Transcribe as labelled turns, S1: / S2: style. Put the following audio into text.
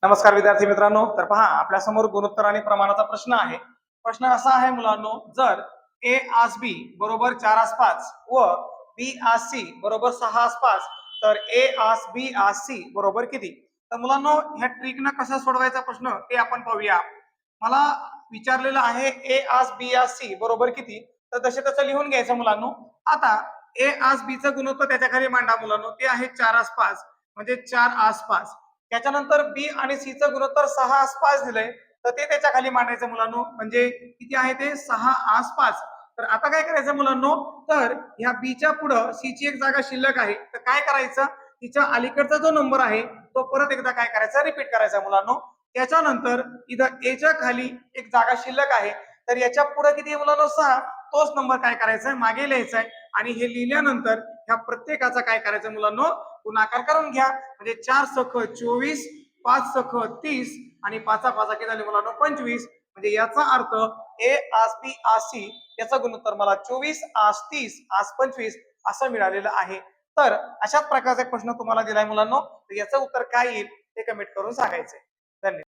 S1: नमस्कार विद्यार्थी मित्रांनो, तर पहा आपल्या समोर गुणोत्तर आणि प्रमाणाचा प्रश्न आहे. प्रश्न असा आहे मुलांनो, जर ए आस बी बरोबर 4 आस 5 व बी आस सी बरोबर 6 आस 5 तर ए आस बी आस सी बरोबर किती? तर मुलांनो, ह्या ट्रिकनं कसा सोडवायचा प्रश्न ते आपण पाहूया. मला विचारलेलं आहे ए आस बी आस सी बरोबर किती, तर तसे तसं लिहून घ्यायचं मुलांनो. आता ए आस बी चं गुणोत्तर त्याच्या खाली मांडा मुलांनो, ते आहे 4 आस 5 म्हणजे 4 आस 5. त्याच्यानंतर बी आणि सी चं गुणोत्तर 6 आस 5 दिलंय, तर ते त्याच्या खाली मांडायचं मुलांनो. म्हणजे किती आहे ते 6 आस 5. तर आता काय करायचं मुलांनो, तर ह्या बीच्या पुढं सी ची एक जागा शिल्लक आहे, तर काय करायचं, तिच्या अलीकडचा जो नंबर आहे तो परत एकदा काय करायचा, रिपीट करायचा मुलांनो. त्याच्यानंतर इथं ए च्या खाली एक जागा शिल्लक आहे, तर याच्या पुढे किती आहे मुलांनो, 6. तोच नंबर काय करायचा आहे, मागे लिहायचा आहे. आणि हे लिहिल्यानंतर ह्या प्रत्येकाचा काय करायचं मुलांनो, गुणाकार करून घ्या. म्हणजे 4 सख 24, 5 सख 30 आणि 5 5 किती झाले मुलांनो, 25. म्हणजे याचा अर्थ ए आस बी आस सी याचा गुणोत्तर मला 24 आस 30 आस 25 असं मिळालेलं आहे. तर अशाच प्रकारचा प्रश्न तुम्हाला दिलाय मुलांनो, तर याचं उत्तर काय येईल ते कमेंट करून सांगायचंय. धन्यवाद.